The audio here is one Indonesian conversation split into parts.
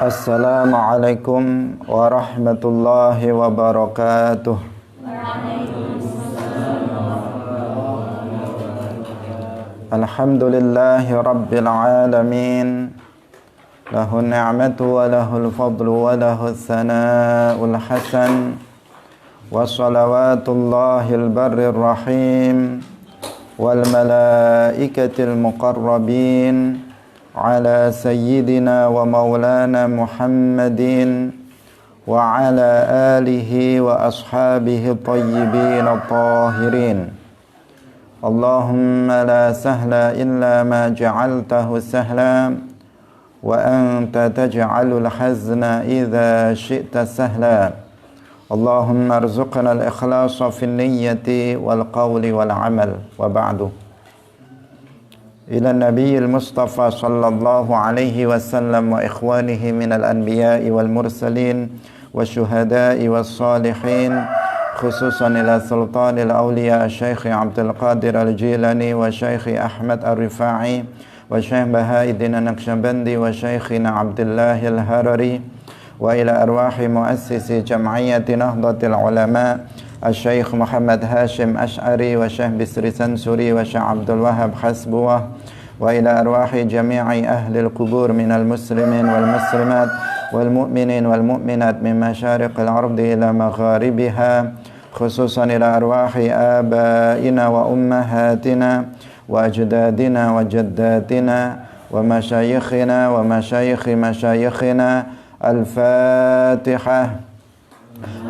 Assalamualaikum warahmatullahi wabarakatuh. Alhamdulillahi rabbil alamin. Lahu ni'matu wa lahul fadlu wa lahul thana'ul hasan. Wa salawatullahil barrir rahim wal malaikatil muqarrabin ala sayyidina wa maulana Muhammadin wa ala alihi wa ashabihi tayyibin at-tahirin. Allahumma la sahla illa ma ja'altahu sahla wa anta taj'alul hazna idza syi'ta sahla. Allahumma arzuqna al-ikhlasa fin niyyati wal qawli wal amal wa ba'du. Ila nabiyil mustafa sallallahu alaihi wasallam wa ikhwanihi minal anbiya'i wal mursalin wa syuhada'i was salihin, khususan ila sultanil awliya Syekh Abdul Qadir al-Jilani wa Syekh Ahmad ar-Rifa'i wa Syekh Bahauddin an-Naqsyabandi wa Syekhina Abdullah al-Harari wa ila arwahi muassisi jam'iyyati Nahdlatul Ulama Syekh Muhammad Hashim Ash'ari wa Syekh Bisri Sansuri wa Syekh Abdul Wahab Hasbuwah wa ila arwahi jami'i ahli al-qubur minal muslimin wal muslimat wal mu'minin wal mu'minat min masyariqil ardi ila magharibiha, khususan ila arwahi abaina wa ummahatina wa ajdadina wa jaddatina wa masyayikhina wa masyayikhi masyayikhina. Al-Fatihah.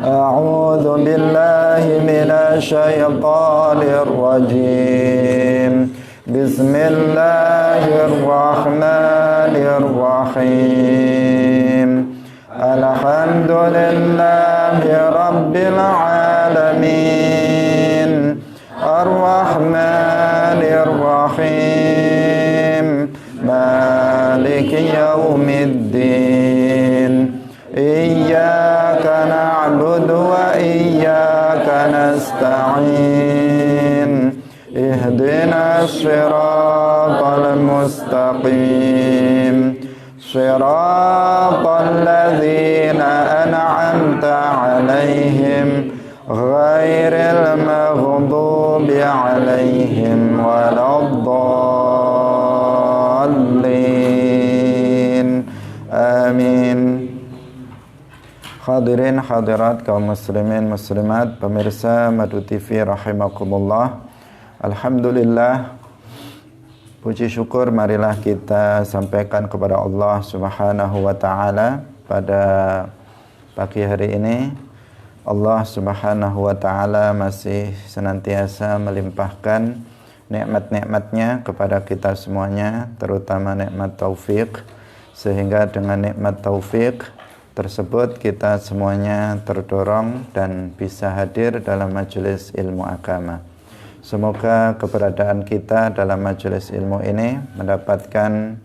A'udzu billahi minasy syaithanir rajim. Bismillahirrahmanirrahim. Alhamdulillahi rabbil alamin. Ar-Rahmanir Rahim. Maliki yaumiddin. Iyyaka na'budu wa iyyaka nasta'in. Ihdinas siratal mustaqim. Siratal ladzina an'amta 'alaihim ghairil maghdubi 'alaihim waladdallin. Amin. Hadirin hadirat kaum muslimin muslimat, pemirsa Madu TV rahimakumullah. Alhamdulillah, puji syukur marilah kita sampaikan kepada Allah Subhanahu wa taala pada pagi hari ini. Allah Subhanahu wa taala masih senantiasa melimpahkan nikmat-nikmatnya kepada kita semuanya, terutama nikmat taufik, sehingga dengan nikmat taufik tersebut kita semuanya terdorong dan bisa hadir dalam majelis ilmu agama. Semoga keberadaan kita dalam majelis ilmu ini mendapatkan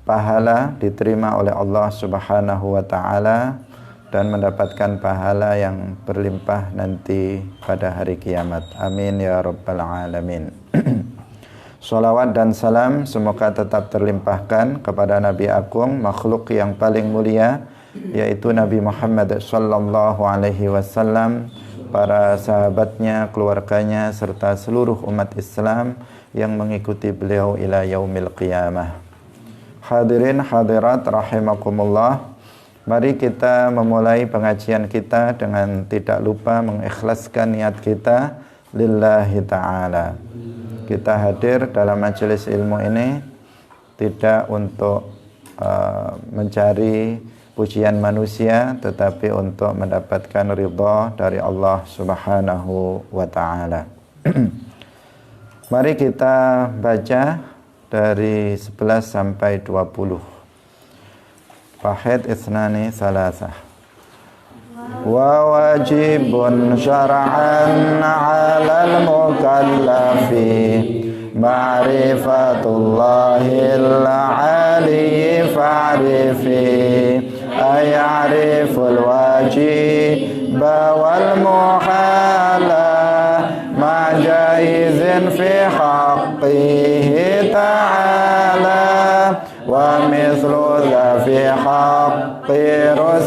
pahala diterima oleh Allah Subhanahu wa taala dan mendapatkan pahala yang berlimpah nanti pada hari kiamat. Amin ya rabbal alamin. Salawat dan salam semoga tetap terlimpahkan kepada Nabi Agung, makhluk yang paling mulia, yaitu Nabi Muhammad sallallahu alaihi wasallam, para sahabatnya, keluarganya, serta seluruh umat Islam yang mengikuti beliau ila yaumil qiyamah. Hadirin hadirat rahimakumullah, mari kita memulai pengajian kita dengan tidak lupa mengikhlaskan niat kita lillahi ta'ala. Kita hadir dalam majelis ilmu ini tidak untuk mencari pujian manusia, tetapi untuk mendapatkan ridha dari Allah Subhanahu wa taala. Mari kita baca dari 11 sampai 20. Fahid isnani salasah. Wa wajibun syar'an 'alal mukallafi ma'rifatullahil 'ali fa'rifi ay'ariful wajiba wal muhala ma jaizin fi haqqihi ta'ala wa mithlu dha fi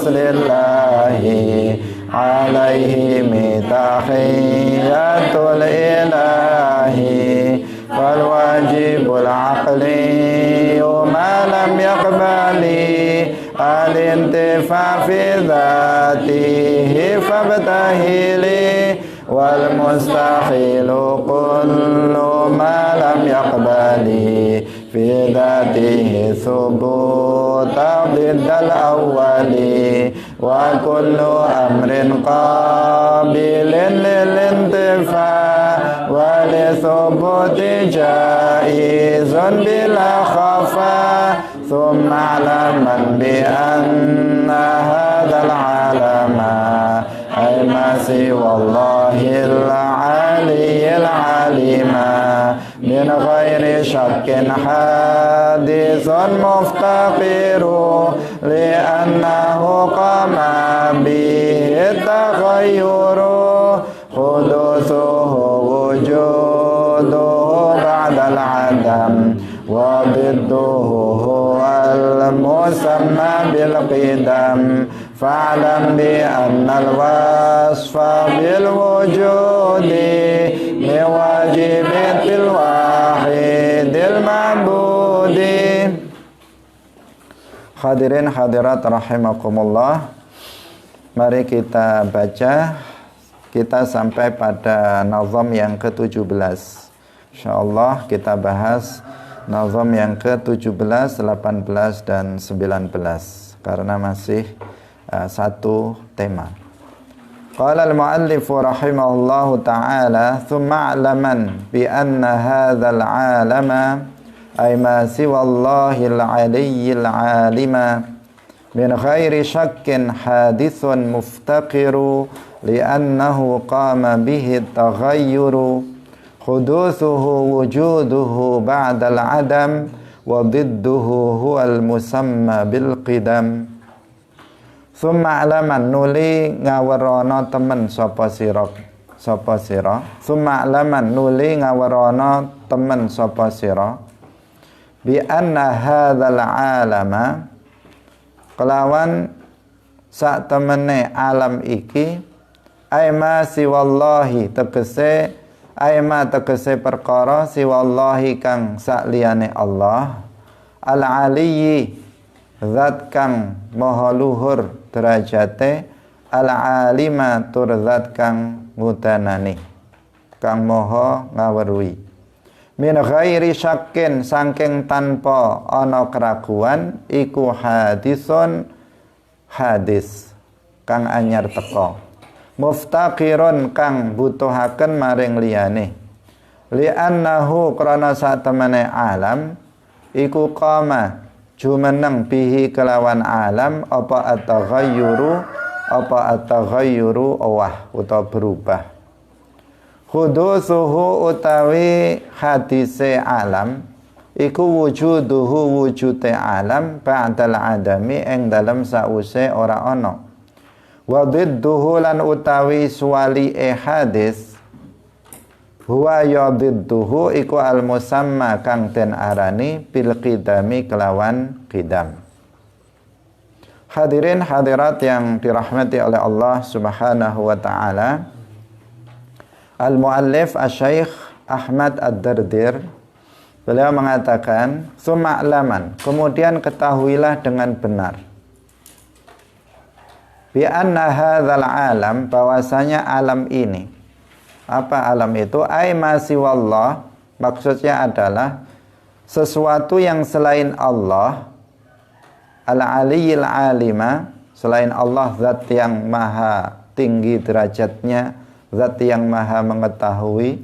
ruslillahi alaihi mitahiyatul ilahi wal wajibul aqli ma lam yaqbali al-intifa fi dhatihi fabtahili wal mustahilu kullu ma lam yaqbali fi dhatihi thubuta biddal awwali wa kullu amrin qabilin lil intifa wa li thubuti jaizun bila khafa thumma alaman bi anna hadzal alama ay ma siwallahil aliyyil alima min ghairi syakkin hadithun muftaqiru li'annahu qama bihi taghayyuru hudusuhu wujuduhu ba'dal adam wa bidduhu huwal musamma bil qidam fa'lam bi annal wasfa bil wujudi min wajibil wahidil ma'budi. Hadirin hadirat rahimakumullah, mari kita baca, kita sampai pada nazam yang ke-17. Insyaallah kita bahas nazam yang ke-17, 18 dan 19 karena masih satu tema. Qala al-muallif rahimahullahu ta'ala thumma a'laman bi anna hadzal 'alama ay ma siwallahil 'aliyyil 'alima min ghairi syakkin hadithun muftaqiru li'annahu qama bihi taghayyuru hudusuhu wujuduhu ba'dal 'adam wa didduhu huwal musamma bil qidam. Summa alaman nuli ngawerono temen sapa sira summa alaman nuli ngawerono temen sapa sira bi anna hadzal alama kelawan sak temene alam iki aima siwallahi tegese aima tegese perkara siwallahi kang sak liyane Allah al aliyyi zat kang maha luhur derajate al-alima tur zat kang mudanani kang maha ngaweruhi min ghairi syakkin saking tanpa ana keraguan iku hadithun hadis kang anyar teka muftaqirun kang butuhaken maring liyane li'annahu krana satemene alam iku qama jumeneng bihi kelawan alam apa at-taghayyuru awah utawa berubah hudusuhu utawi hadise alam iku wujuduhu wujude alam ba'dal adami ing dalem sause ora ana wa didduhu lan utawi suwali hadis huwa yadidduhu iku al-musamma kang den arani bil qidami kelawan qidam. Hadirin hadirat yang dirahmati oleh Allah Subhanahu wa taala. Al-muallif Asy-Syaikh Ahmad Ad-Dardir beliau mengatakan summa alaman, kemudian ketahuilah dengan benar bi anna hadzal alam, bahwasanya alam ini. Apa alam itu? Ai masiwallah, maksudnya adalah sesuatu yang selain Allah, al-aliyyil alima, selain Allah zat yang maha tinggi derajatnya, zat yang maha mengetahui,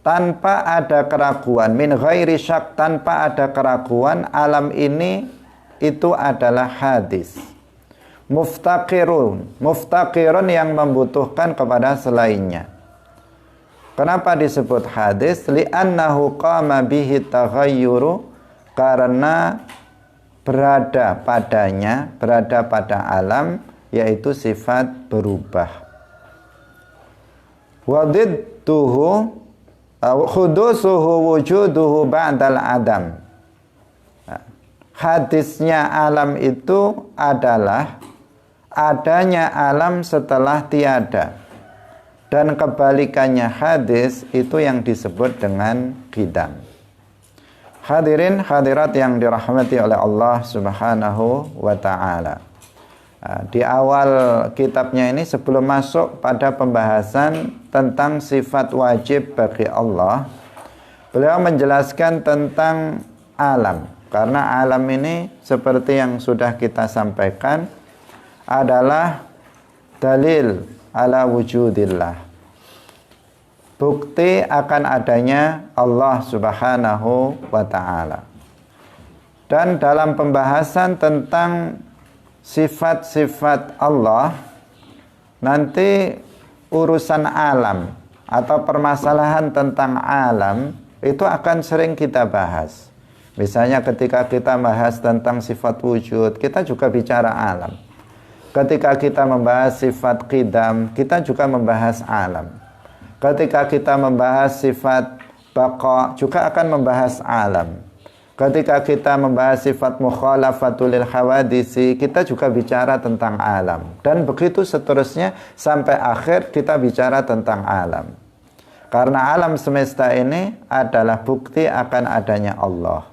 tanpa ada keraguan, min ghairi syak, tanpa ada keraguan, alam ini itu adalah hadis. Muftaqirun yang membutuhkan kepada selainnya. Kenapa disebut hadis? Li'annahu qama bihi taghayyuru, karena berada pada alam yaitu sifat berubah. Wadidduhu khudusuhu wujuduhu ba'dal adam. hadisnya alam itu adalah adanya alam setelah tiada. Dan kebalikannya hadis itu yang disebut dengan qidam. Hadirin hadirat yang dirahmati oleh Allah Subhanahu wa taala. Di awal kitabnya ini sebelum masuk pada pembahasan tentang sifat wajib bagi Allah, beliau menjelaskan tentang alam. Karena alam ini seperti yang sudah kita sampaikan adalah dalil ala wujudillah, bukti akan adanya Allah Subhanahu wa ta'ala. Dan dalam pembahasan tentang sifat-sifat Allah, nanti urusan alam atau permasalahan tentang alam itu akan sering kita bahas. Misalnya ketika kita bahas tentang sifat wujud, kita juga bicara alam. Ketika kita membahas sifat qidam, kita juga membahas alam. Ketika kita membahas sifat baqa, juga akan membahas alam. Ketika kita membahas sifat mukhalafatul hawadisi, kita juga bicara tentang alam. Dan begitu seterusnya sampai akhir kita bicara tentang alam. Karena alam semesta ini adalah bukti akan adanya Allah.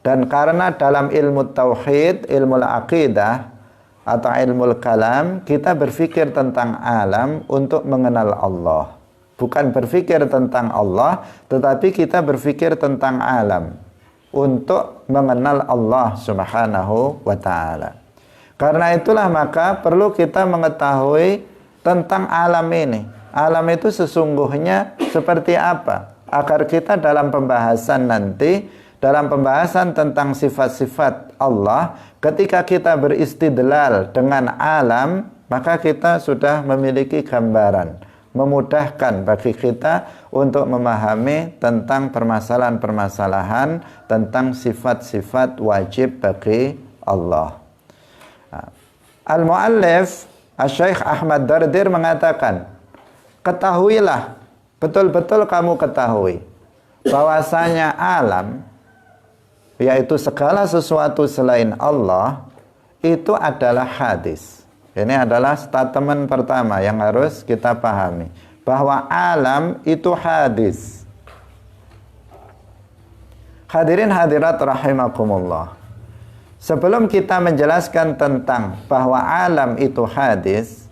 Dan karena dalam ilmu tauhid, ilmu aqidah, atau ilmu kalam, kita berpikir tentang alam untuk mengenal Allah. Bukan berpikir tentang Allah, tetapi kita berpikir tentang alam untuk mengenal Allah Subhanahu wa ta'ala. Karena itulah maka perlu kita mengetahui tentang alam ini. Alam itu sesungguhnya seperti apa? Agar kita dalam pembahasan nanti, dalam pembahasan tentang sifat-sifat Allah, ketika kita beristidlal dengan alam, maka kita sudah memiliki gambaran, memudahkan bagi kita untuk memahami tentang permasalahan-permasalahan tentang sifat-sifat wajib bagi Allah. Al-Mu'allif Asy-Syaikh Ahmad Dardir mengatakan, ketahuilah, betul-betul kamu ketahui bahwasanya alam, yaitu segala sesuatu selain Allah, itu adalah hadis. Ini adalah statement pertama yang harus kita pahami, bahwa alam itu hadis. Hadirin hadirat rahimakumullah. Sebelum kita menjelaskan tentang bahwa alam itu hadis,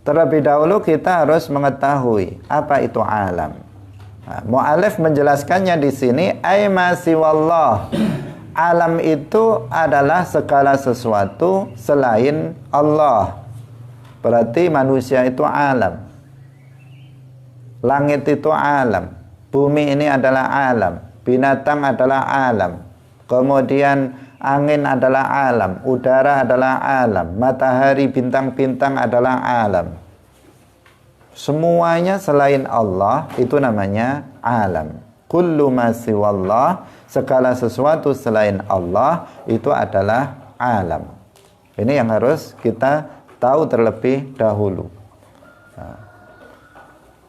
terlebih dahulu kita harus mengetahui apa itu alam. Mu'alif menjelaskannya di sini, aima siwallah. Alam itu adalah segala sesuatu selain Allah. Berarti manusia itu alam. Langit itu alam. Bumi ini adalah alam. Binatang adalah alam. Kemudian angin adalah alam. Udara adalah alam. Matahari, bintang-bintang adalah alam. Semuanya selain Allah itu namanya alam. Kullu ma siwallah, segala sesuatu selain Allah itu adalah alam. Ini yang harus kita tahu terlebih dahulu.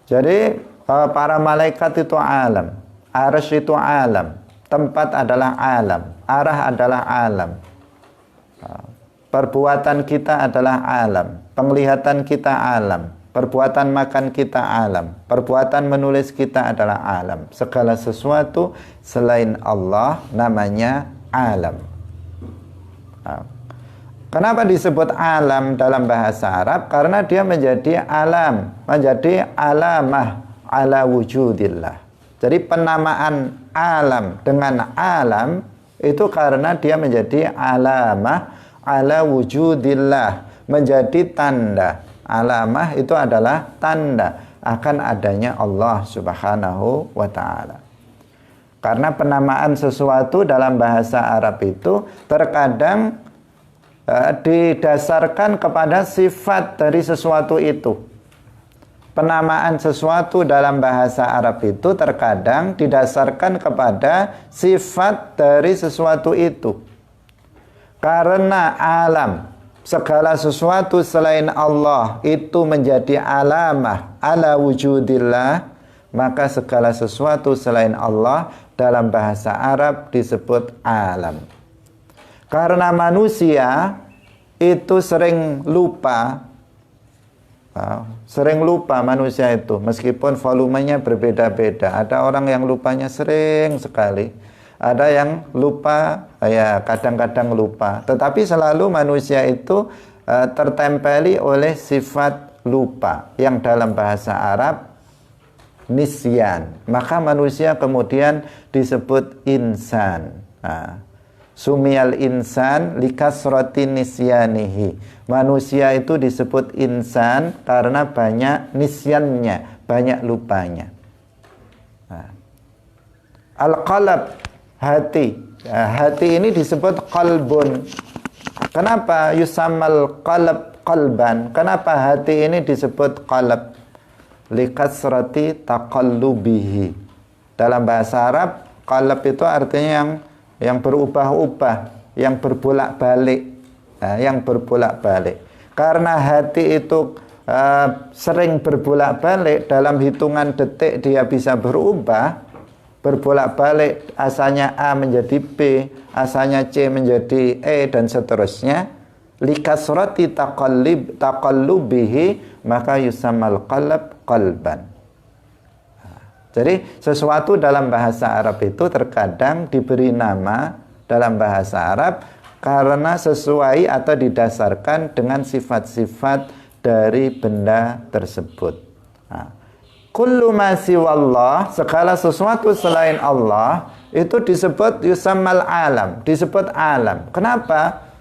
Jadi para malaikat itu alam, arsy itu alam, tempat adalah alam, arah adalah alam. Perbuatan kita adalah alam, penglihatan kita alam, perbuatan makan kita alam, perbuatan menulis kita adalah alam. Segala sesuatu selain Allah namanya alam. Kenapa disebut alam dalam bahasa Arab? Karena dia menjadi alam, menjadi alamah ala wujudillah. Jadi penamaan alam dengan alam itu karena dia menjadi alamah ala wujudillah, menjadi tanda. Alamah itu adalah tanda akan adanya Allah Subhanahu wa ta'ala. Karena penamaan sesuatu dalam bahasa Arab itu terkadang didasarkan kepada sifat dari sesuatu itu. Penamaan sesuatu dalam bahasa Arab itu terkadang didasarkan kepada sifat dari sesuatu itu. Karena alam, segala sesuatu selain Allah itu menjadi alamah ala wujudillah, maka segala sesuatu selain Allah dalam bahasa Arab disebut alam. Karena manusia itu sering lupa. Sering lupa manusia itu, meskipun volumenya berbeda-beda. Ada orang yang lupanya sering sekali, ada yang lupa, ya kadang-kadang lupa. Tetapi selalu manusia itu tertempeli oleh sifat lupa, yang dalam bahasa Arab nisyan. Maka manusia kemudian disebut insan. Sumiyal insan likasrati nisyanihi. Manusia itu disebut insan karena banyak nisyannya, banyak lupanya. Al-qalb, hati. Hati ini disebut qalbun. Kenapa yusammal qalb qalban? Kenapa hati ini disebut qalb? Likasrati taqallubihi. Dalam bahasa Arab, qalb itu artinya yang berubah-ubah, yang berbolak-balik, yang berbolak-balik. Karena hati itu sering berbolak-balik, dalam hitungan detik dia bisa berubah, berbolak-balik, asalnya A menjadi B, asalnya C menjadi E, dan seterusnya. Likasrati taqallubihi, maka yusammal qalb qalban. Jadi sesuatu dalam bahasa Arab itu terkadang diberi nama dalam bahasa Arab karena sesuai atau didasarkan dengan sifat-sifat dari benda tersebut. Kullu ma siwallah, segala sesuatu selain Allah itu disebut yusammal alam, disebut alam. Kenapa?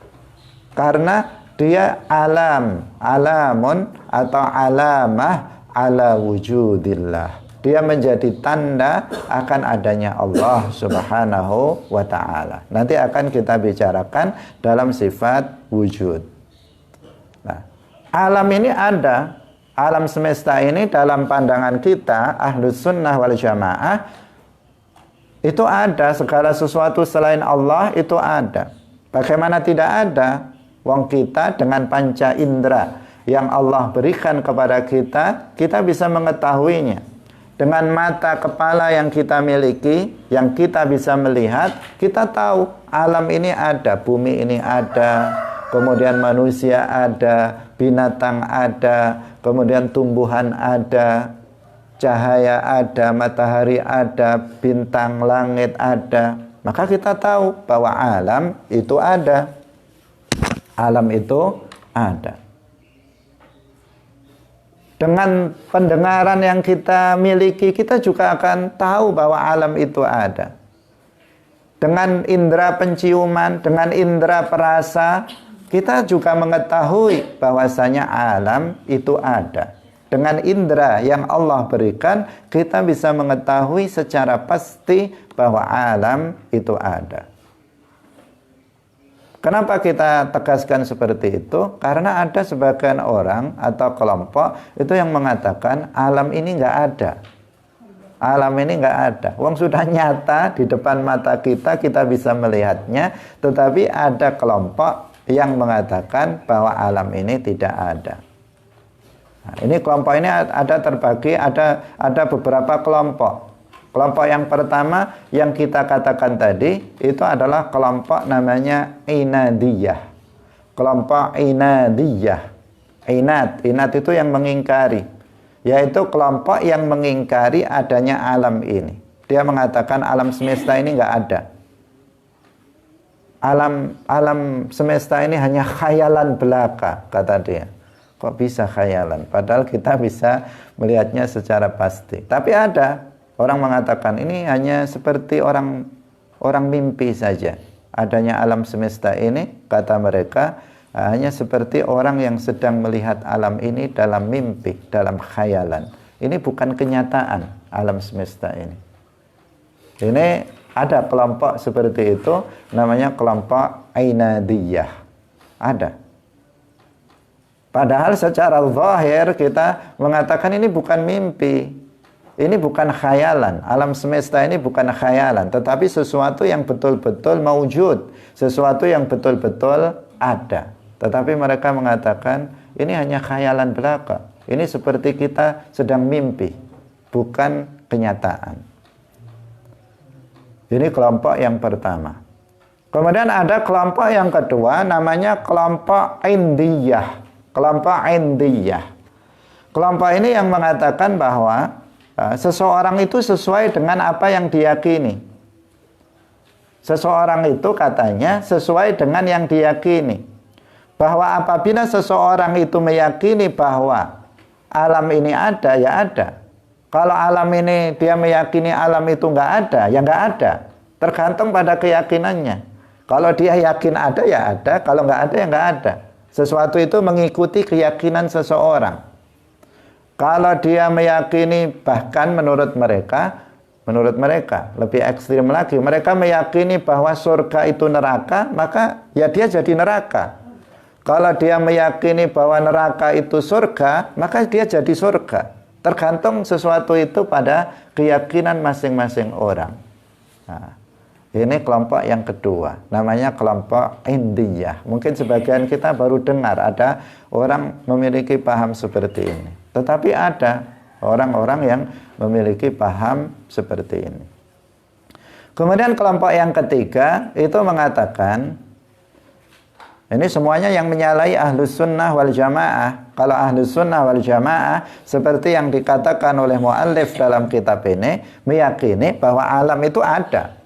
Karena dia alam, alamun atau alamah ala wujudillah. Dia menjadi tanda akan adanya Allah Subhanahu wa ta'ala. Nanti akan kita bicarakan dalam sifat wujud. Nah, alam ini ada, alam semesta ini dalam pandangan kita Ahlus Sunnah wal Jamaah itu ada, segala sesuatu selain Allah itu ada. Bagaimana tidak ada? Wong kita dengan panca indera yang Allah berikan kepada kita, kita bisa mengetahuinya. Dengan mata kepala yang kita miliki, yang kita bisa melihat, kita tahu alam ini ada, bumi ini ada, kemudian manusia ada, binatang ada, kemudian tumbuhan ada, cahaya ada, matahari ada, bintang langit ada. Maka kita tahu bahwa alam itu ada. Alam itu ada. Dengan pendengaran yang kita miliki, kita juga akan tahu bahwa alam itu ada. Dengan indera penciuman, dengan indera perasa, kita juga mengetahui bahwasanya alam itu ada. Dengan indera yang Allah berikan, kita bisa mengetahui secara pasti bahwa alam itu ada. Kenapa kita tegaskan seperti itu? Karena ada sebagian orang atau kelompok itu yang mengatakan alam ini nggak ada. Alam ini nggak ada. Wong sudah nyata di depan mata kita, kita bisa melihatnya. Tetapi ada kelompok yang mengatakan bahwa alam ini tidak ada. Nah, ini kelompok ini ada terbagi, ada beberapa kelompok. Kelompok yang pertama yang kita katakan tadi itu adalah kelompok namanya inadiyah. Kelompok inadiyah. Inat itu yang mengingkari. Yaitu kelompok yang mengingkari adanya alam ini. Dia mengatakan alam semesta ini nggak ada. Alam semesta ini hanya khayalan belaka, kata dia. Kok bisa khayalan? Padahal kita bisa melihatnya secara pasti. Tapi ada orang mengatakan ini hanya seperti orang mimpi saja. Adanya alam semesta ini, kata mereka, hanya seperti orang yang sedang melihat alam ini dalam mimpi, dalam khayalan. Ini bukan kenyataan alam semesta ini. Ini ada kelompok seperti itu, namanya kelompok ainadiyah. Ada. Padahal secara zahir kita mengatakan ini bukan mimpi. Ini bukan khayalan, alam semesta ini bukan khayalan, tetapi sesuatu yang betul-betul mawujud, sesuatu yang betul-betul ada. Tetapi mereka mengatakan ini hanya khayalan belaka. Ini seperti kita sedang mimpi, bukan kenyataan. Ini kelompok yang pertama. Kemudian ada kelompok yang kedua, namanya kelompok Indiyah. Kelompok Indiyah. Kelompok ini yang mengatakan bahwa seseorang itu sesuai dengan apa yang diyakini. Seseorang itu katanya sesuai dengan yang diyakini. Bahwa apabila seseorang itu meyakini bahwa alam ini ada, ya ada. Kalau alam ini dia meyakini alam itu nggak ada, ya nggak ada. Tergantung pada keyakinannya. Kalau dia yakin ada, ya ada. Kalau nggak ada, ya nggak ada. Sesuatu itu mengikuti keyakinan seseorang. Kalau dia meyakini, bahkan menurut mereka lebih ekstrim lagi, mereka meyakini bahwa surga itu neraka, maka ya dia jadi neraka. Kalau dia meyakini bahwa neraka itu surga, maka dia jadi surga. Tergantung sesuatu itu pada keyakinan masing-masing orang. Nah, ini kelompok yang kedua, namanya kelompok Indiyah. Mungkin sebagian kita baru dengar ada orang memiliki paham seperti ini. Tetapi ada orang-orang yang memiliki paham seperti ini. Kemudian kelompok yang ketiga itu mengatakan, ini semuanya yang menyalahi Ahlus Sunnah wal Jamaah. Kalau Ahlus Sunnah wal Jamaah, seperti yang dikatakan oleh muallif dalam kitab ini, meyakini bahwa alam itu ada.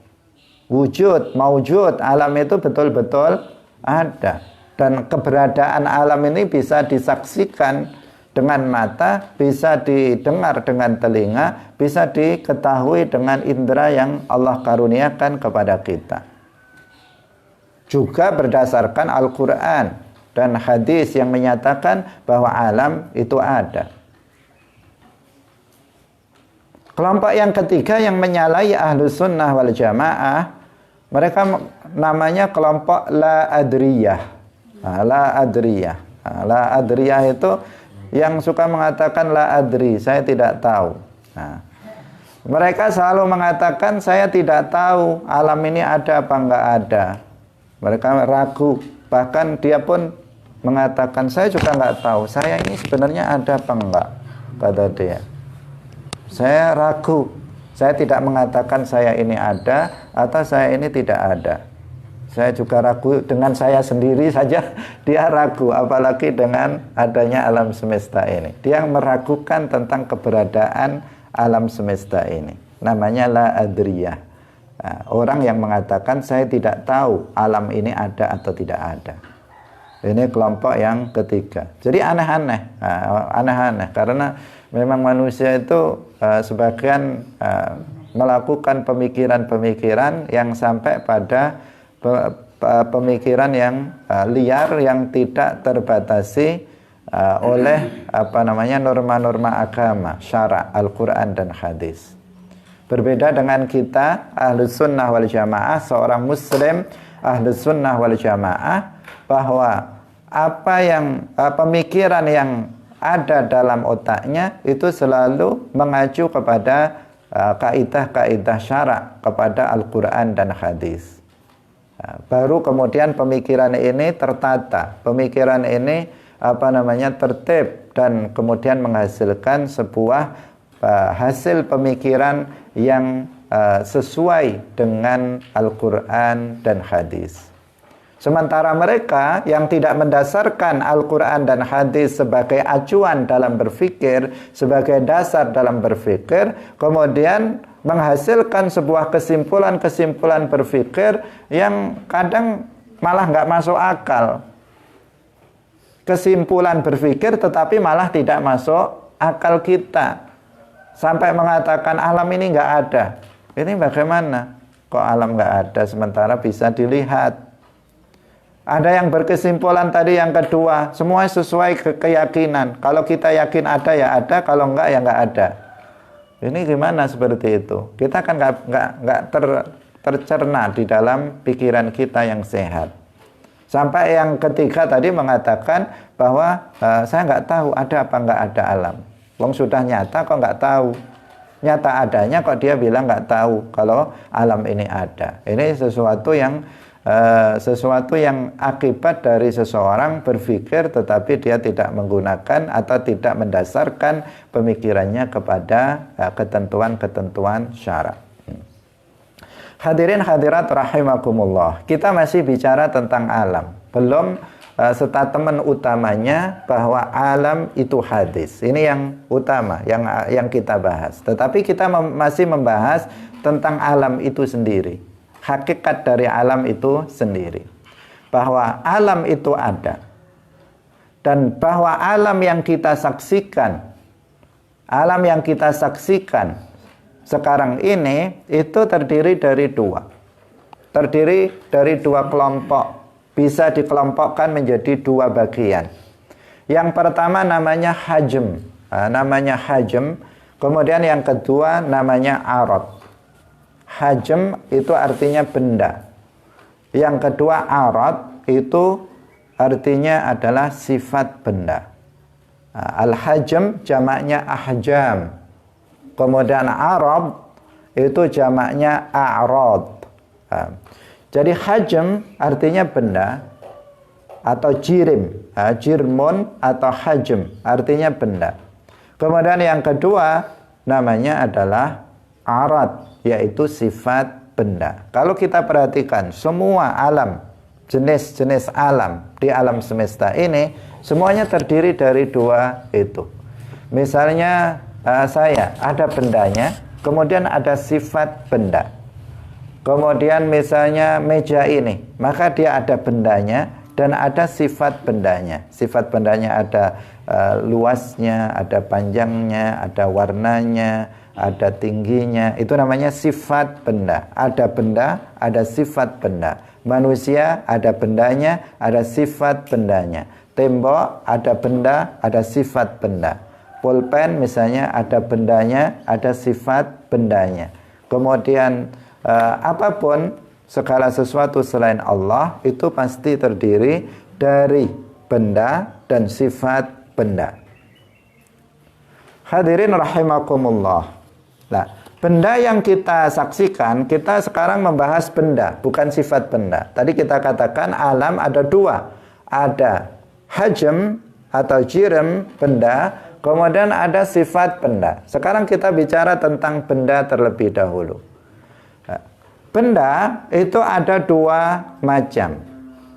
Wujud, maujud, alam itu betul-betul ada. Dan keberadaan alam ini bisa disaksikan dengan mata, bisa didengar dengan telinga, bisa diketahui dengan indera yang Allah karuniakan kepada kita. Juga berdasarkan Al-Quran dan hadis yang menyatakan bahwa alam itu ada. Kelompok yang ketiga yang menyalahi Ahlus Sunnah wal Jamaah, mereka namanya kelompok La Adriyah. La Adriyah. La Adriyah itu yang suka mengatakan La Adri, saya tidak tahu. Mereka selalu mengatakan saya tidak tahu alam ini ada apa enggak ada. Mereka ragu. Bahkan dia pun mengatakan saya juga enggak tahu, saya ini sebenarnya ada apa enggak, kata dia. Saya ragu, saya tidak mengatakan saya ini ada atau saya ini tidak ada. Saya juga ragu dengan saya sendiri saja, dia ragu, apalagi dengan adanya alam semesta ini. Dia meragukan tentang keberadaan alam semesta ini. Namanya La Adriyah. Orang yang mengatakan saya tidak tahu alam ini ada atau tidak ada. Ini kelompok yang ketiga. Jadi aneh-aneh, karena memang manusia itu sebagian melakukan pemikiran-pemikiran yang sampai pada pemikiran yang liar, yang tidak terbatasi oleh norma-norma agama, syara, Al-Quran dan hadis. Berbeda dengan kita Ahlus Sunnah wal Jamaah, seorang muslim Ahlus Sunnah wal Jamaah, bahwa apa yang pemikiran yang ada dalam otaknya itu selalu mengacu kepada kaidah-kaidah syara, kepada Al-Quran dan hadis. Baru kemudian pemikiran ini tertata, pemikiran ini tertib, dan kemudian menghasilkan sebuah hasil pemikiran yang sesuai dengan Al-Quran dan hadis. Sementara mereka yang tidak mendasarkan Al-Quran dan hadis sebagai acuan dalam berpikir, sebagai dasar dalam berpikir, kemudian menghasilkan sebuah kesimpulan-kesimpulan berpikir yang kadang malah nggak masuk akal. Kesimpulan berpikir tetapi malah tidak masuk akal kita. Sampai mengatakan alam ini nggak ada. Ini bagaimana? Kok alam nggak ada sementara bisa dilihat? Ada yang berkesimpulan tadi yang kedua, semua sesuai keyakinan. Kalau kita yakin ada ya ada, kalau enggak ya enggak ada. Ini gimana seperti itu? Kita kan enggak tercerna di dalam pikiran kita yang sehat. Sampai yang ketiga tadi mengatakan bahwa saya enggak tahu ada apa enggak ada alam. Wong sudah nyata kok enggak tahu. Nyata adanya kok dia bilang enggak tahu kalau alam ini ada. Ini sesuatu yang akibat dari seseorang berpikir tetapi dia tidak menggunakan atau tidak mendasarkan pemikirannya kepada ketentuan-ketentuan syara. Hadirin hadirat rahimakumullah. Kita masih bicara tentang alam. Belum statement utamanya bahwa alam itu hadis. Ini yang utama yang kita bahas. Tetapi kita masih membahas tentang alam itu sendiri. Hakikat dari alam itu sendiri. Bahwa alam itu ada. Dan bahwa alam yang kita saksikan sekarang ini itu terdiri dari dua kelompok, bisa dikelompokkan menjadi dua bagian. Yang pertama namanya hajm, kemudian yang kedua namanya arad. Hajm itu artinya benda, yang kedua arad itu artinya adalah sifat benda. Al-hajm jamaknya ahjam. Kemudian arad itu jamaknya a'rad. Jadi hajm artinya benda atau jirmun atau hajm artinya benda. Kemudian yang kedua namanya adalah arad, yaitu sifat benda. Kalau kita perhatikan semua alam, jenis-jenis alam di alam semesta ini semuanya terdiri dari dua itu. Misalnya saya ada bendanya, kemudian ada sifat benda. Kemudian misalnya meja ini, maka dia ada bendanya dan ada sifat bendanya. Sifat bendanya ada luasnya, ada panjangnya, ada warnanya, ada tingginya. Itu namanya sifat benda. Ada benda, ada sifat benda. Manusia ada bendanya, ada sifat bendanya. Tembok ada benda, ada sifat benda. Pulpen misalnya ada bendanya, ada sifat bendanya. Kemudian apapun, segala sesuatu selain Allah itu pasti terdiri dari benda dan sifat benda. Hadirin rahimakumullah. Nah, benda yang kita saksikan, kita sekarang membahas benda, bukan sifat benda. Tadi kita katakan alam ada dua. Ada hajm atau jirm, benda, kemudian ada sifat benda. Sekarang kita bicara tentang benda terlebih dahulu. Benda itu ada dua macam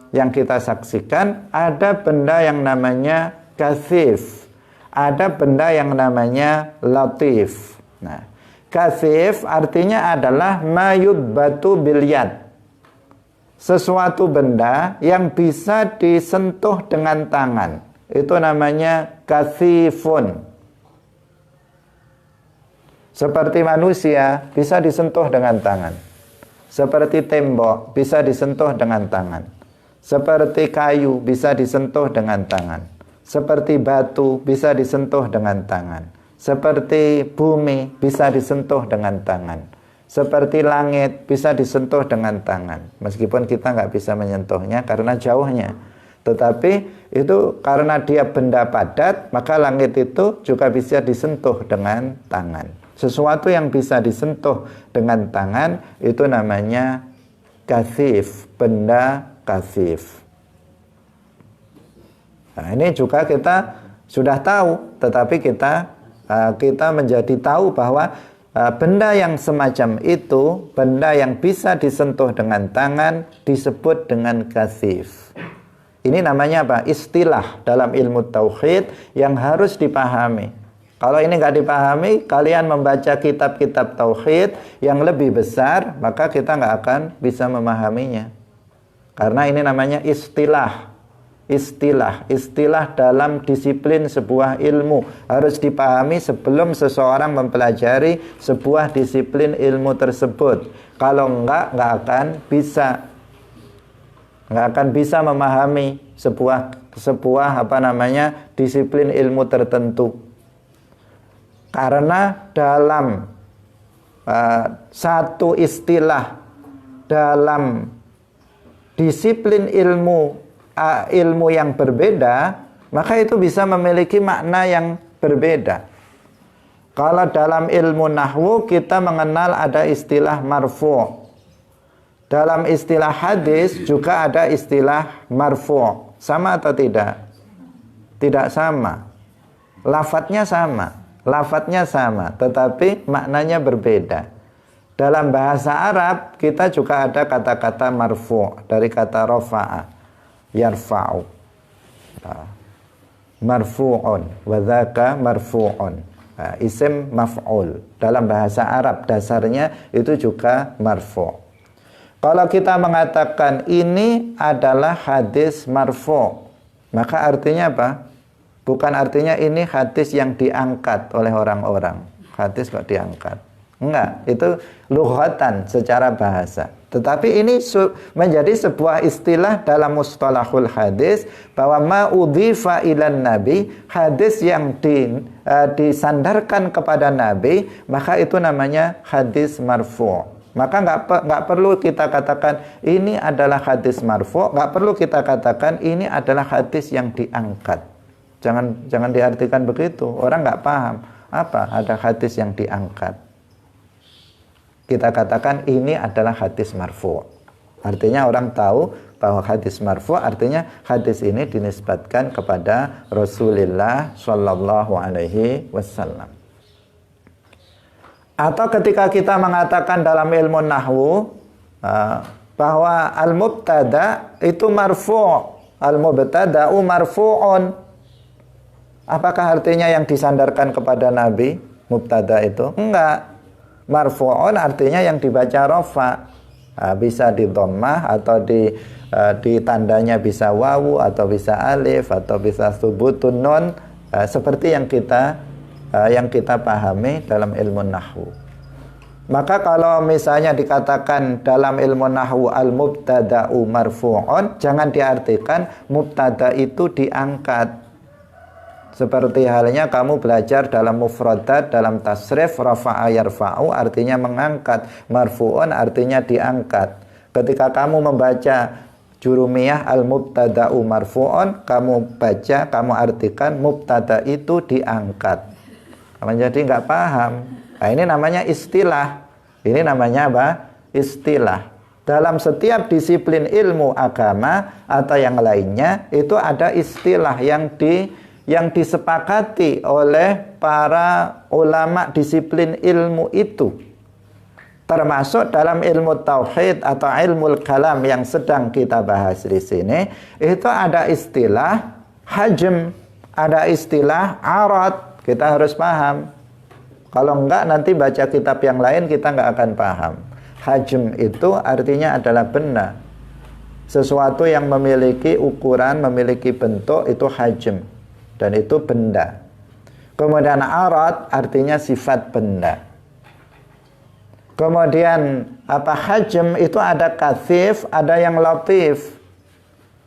yang kita saksikan. Ada benda yang namanya kathif, ada benda yang namanya latif. Nah, kathif artinya adalah mayudbatu bilyad, sesuatu benda yang bisa disentuh dengan tangan. Itu namanya kathifun. Seperti manusia bisa disentuh dengan tangan. Seperti tembok bisa disentuh dengan tangan. Seperti kayu bisa disentuh dengan tangan. Seperti batu bisa disentuh dengan tangan. Seperti bumi bisa disentuh dengan tangan. Seperti langit bisa disentuh dengan tangan. Meskipun kita nggak bisa menyentuhnya karena jauhnya. Tetapi itu karena dia benda padat, maka langit itu juga bisa disentuh dengan tangan. Sesuatu yang bisa disentuh dengan tangan itu namanya kathif, benda kathif. Nah, ini juga kita sudah tahu, tetapi kita menjadi tahu bahwa benda yang semacam itu, benda yang bisa disentuh dengan tangan disebut dengan kathif. Ini namanya apa? Istilah dalam ilmu tauhid yang harus dipahami. Kalau ini nggak dipahami, kalian membaca kitab-kitab tauhid yang lebih besar, maka kita nggak akan bisa memahaminya. Karena ini namanya istilah dalam disiplin sebuah ilmu. Harus dipahami sebelum seseorang mempelajari sebuah disiplin ilmu tersebut. Kalau nggak akan bisa memahami sebuah disiplin ilmu tertentu. Karena dalam satu istilah dalam disiplin ilmu yang berbeda, maka itu bisa memiliki makna yang berbeda. Kalau dalam ilmu nahwu kita mengenal ada istilah marfu'. Dalam istilah hadis juga ada istilah marfu'. Sama atau tidak? Tidak sama. Lafadznya sama, tetapi maknanya berbeda. Dalam bahasa Arab kita juga ada kata-kata marfu' dari kata rafa'a, yarfa'u. Marfu'un wa dzaka marfu'un. Isim maf'ul. Dalam bahasa Arab dasarnya itu juga marfu'. Kalau kita mengatakan ini adalah hadis marfu', maka artinya apa? Bukan artinya ini hadis yang diangkat oleh orang-orang. Hadis kok diangkat? Enggak, itu lughatan secara bahasa. Tetapi ini menjadi sebuah istilah dalam mustalahul hadis bahwa ma udhifa ilan nabi, hadis yang disandarkan kepada nabi, maka itu namanya hadis marfu'. Maka nggak perlu kita katakan ini adalah hadis marfu', nggak perlu kita katakan ini adalah hadis yang diangkat. Jangan diartikan begitu. Orang nggak paham apa ada hadis yang diangkat. Kita katakan ini adalah hadis marfu'. Artinya orang tahu bahwa hadis marfu' artinya hadis ini dinisbatkan kepada Rasulullah Shallallahu Alaihi Wasallam. Atau ketika kita mengatakan dalam ilmu nahwu bahwa al-mubtada itu marfu', al-mubtada'u marfu'un. Apakah artinya yang disandarkan kepada Nabi mubtada itu? Enggak. Marfu'un artinya yang dibaca rafa, bisa di dhammah atau di tandanya bisa wawu atau bisa alif atau bisa thubutun nun, seperti yang kita pahami dalam ilmu nahwu. Maka kalau misalnya dikatakan dalam ilmu nahwu al-mubtada'u marfu'un, jangan diartikan mubtada itu diangkat. Seperti halnya kamu belajar dalam mufradat, dalam tasrif, rafa'a yarfa'u artinya mengangkat, marfu'un artinya diangkat. Ketika kamu membaca jurumiyah al-mubtada'u marfu'un, kamu baca, kamu artikan mubtada itu diangkat. Jadi nggak paham. Nah, ini namanya istilah. Ini namanya apa? Istilah. Dalam setiap disiplin ilmu agama atau yang lainnya, itu ada istilah yang disepakati oleh para ulama disiplin ilmu itu. Termasuk dalam ilmu tauhid atau ilmu kalam yang sedang kita bahas di sini, itu ada istilah hajm, ada istilah arad. Kita harus paham. Kalau enggak nanti baca kitab yang lain kita enggak akan paham. Hajm itu artinya adalah benda. Sesuatu yang memiliki ukuran, memiliki bentuk itu hajm. Dan itu benda. Kemudian arad artinya sifat benda. Kemudian hajm itu ada kathif, ada yang latif.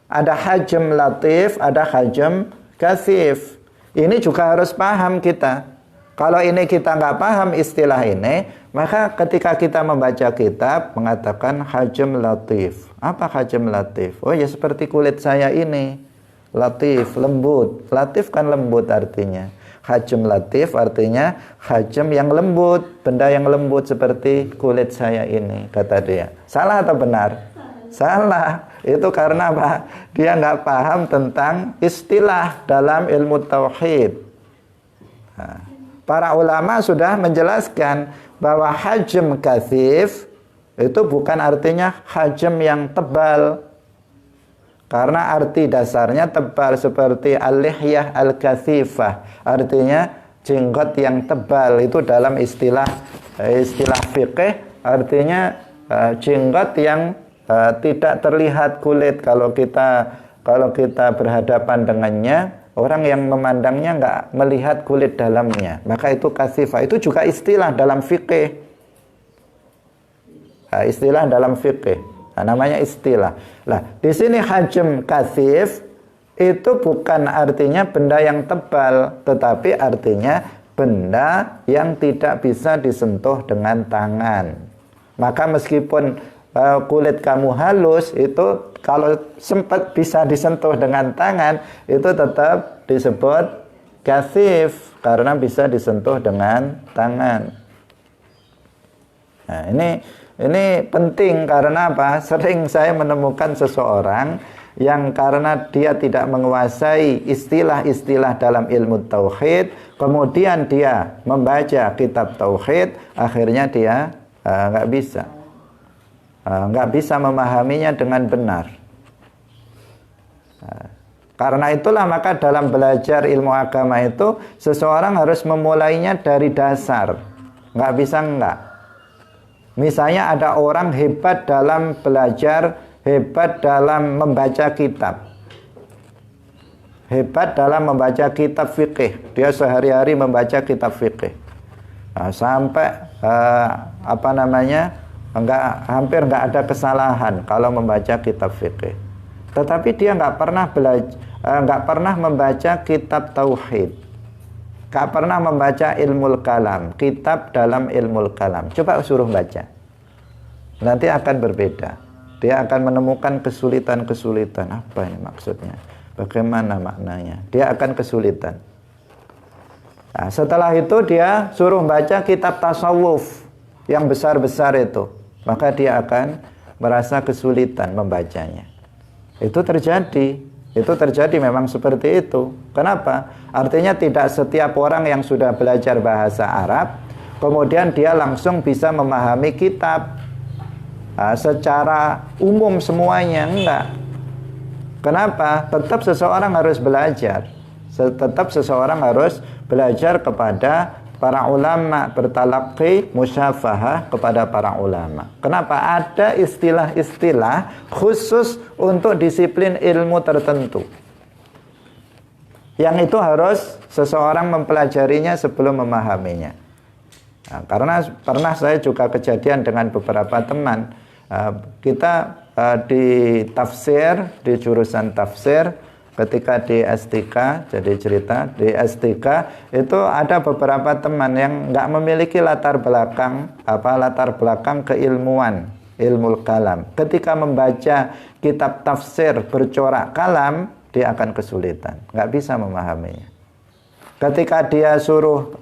Ada hajm latif, ada hajm kathif. Ini juga harus paham kita. Kalau ini kita nggak paham istilah ini, maka ketika kita membaca kitab mengatakan hajm latif. Apa hajm latif? Oh ya seperti kulit saya ini. Latif, lembut. Latif kan lembut artinya. Hajm latif artinya hajm yang lembut, benda yang lembut seperti kulit saya ini, kata dia. Salah atau benar? Salah. Itu karena apa? Dia nggak paham tentang istilah dalam ilmu tauhid. Nah, para ulama sudah menjelaskan bahwa hajm kathif itu bukan artinya hajm yang tebal. Karena arti dasarnya tebal seperti al-lihyah al-kathifah. Artinya jenggot yang tebal. Itu dalam istilah fiqih artinya jenggot yang tidak terlihat kulit. Kalau kita berhadapan dengannya, orang yang memandangnya nggak melihat kulit dalamnya. Maka itu kathifah. Itu juga istilah dalam fiqih. Istilah dalam fiqih. Namanya istilah. Nah, di sini hajm kathif itu bukan artinya benda yang tebal, tetapi artinya benda yang tidak bisa disentuh dengan tangan. Maka meskipun kulit kamu halus, itu kalau sempat bisa disentuh dengan tangan, itu tetap disebut kathif karena bisa disentuh dengan tangan. Nah, ini penting karena apa? Sering saya menemukan seseorang yang karena dia tidak menguasai istilah-istilah dalam ilmu tauhid, kemudian dia membaca kitab tauhid, akhirnya dia nggak bisa. Nggak bisa memahaminya dengan benar. Karena itulah maka dalam belajar ilmu agama itu seseorang harus memulainya dari dasar. Nggak bisa enggak. Misalnya ada orang hebat dalam belajar, hebat dalam membaca kitab. Hebat dalam membaca kitab fikih. Dia sehari-hari membaca kitab fikih. Sampai hampir nggak ada kesalahan kalau membaca kitab fikih. Tetapi dia nggak pernah membaca kitab tauhid, nggak pernah membaca ilmu kalam, kitab dalam ilmu kalam. Coba suruh baca, nanti akan berbeda. Dia akan menemukan kesulitan-kesulitan. Apa ini maksudnya? Bagaimana maknanya? Dia akan kesulitan. Nah, setelah itu dia suruh baca kitab tasawuf yang besar-besar itu, maka dia akan merasa kesulitan membacanya. Itu terjadi memang seperti itu. Kenapa? Artinya tidak setiap orang yang sudah belajar bahasa Arab kemudian dia langsung bisa memahami kitab secara umum semuanya. Enggak. Kenapa? Tetap seseorang harus belajar. Tetap seseorang harus belajar kepada para ulama, bertalaqi, musyafahah kepada para ulama. Kenapa? Ada istilah-istilah khusus untuk disiplin ilmu tertentu. Yang itu harus seseorang mempelajarinya sebelum memahaminya. Nah, karena pernah saya juga kejadian dengan beberapa teman. Kita di tafsir, di jurusan tafsir, ketika di S3, jadi cerita di S3 itu ada beberapa teman yang nggak memiliki latar belakang keilmuan, ilmu kalam. Ketika membaca kitab tafsir bercorak kalam, dia akan kesulitan, nggak bisa memahaminya. Ketika dia suruh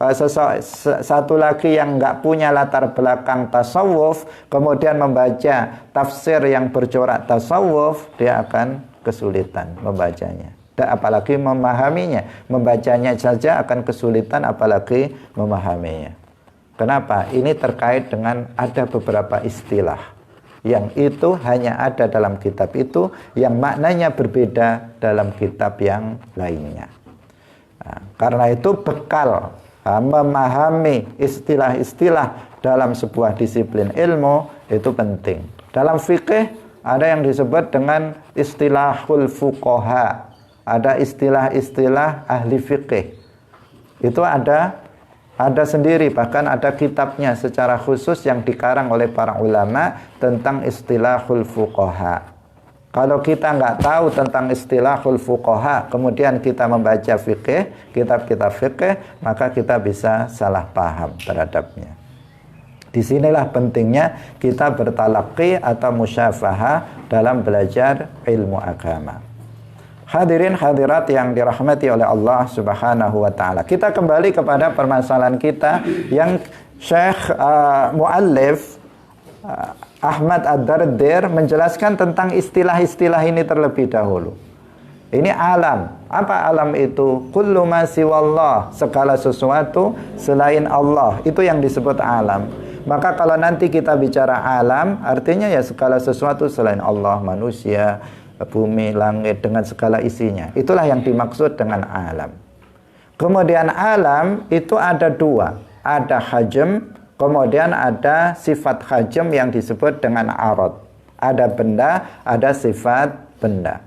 satu lagi yang nggak punya latar belakang tasawuf, kemudian membaca tafsir yang bercorak tasawuf, dia akan kesulitan membacanya. Dan apalagi memahaminya. Membacanya saja akan kesulitan, apalagi memahaminya. Kenapa? Ini terkait dengan ada beberapa istilah yang itu hanya ada dalam kitab itu, yang maknanya berbeda dalam kitab yang lainnya. Nah, karena itu bekal memahami istilah-istilah dalam sebuah disiplin ilmu itu penting. Dalam fikih ada yang disebut dengan istilahul fuqaha, ada istilah-istilah ahli fikih. Itu ada sendiri, bahkan ada kitabnya secara khusus yang dikarang oleh para ulama tentang istilahul fuqaha. Kalau kita nggak tahu tentang istilahul fuqaha, kemudian kita membaca fikih, kitab-kitab fikih, maka kita bisa salah paham terhadapnya. Disinilah pentingnya kita bertalaqi atau musyafahah dalam belajar ilmu agama. Hadirin hadirat yang dirahmati oleh Allah Subhanahu wa taala. Kita kembali kepada permasalahan kita yang Syekh Muallif Ahmad Ad-Dardir menjelaskan tentang istilah-istilah ini terlebih dahulu. Ini alam. Apa alam itu? Kullu ma siwallah, segala sesuatu selain Allah. Itu yang disebut alam. Maka kalau nanti kita bicara alam, artinya ya segala sesuatu selain Allah, manusia, bumi, langit dengan segala isinya. Itulah yang dimaksud dengan alam. Kemudian alam itu ada dua. Ada hajm, kemudian ada sifat hajm yang disebut dengan arad. Ada benda, ada sifat benda.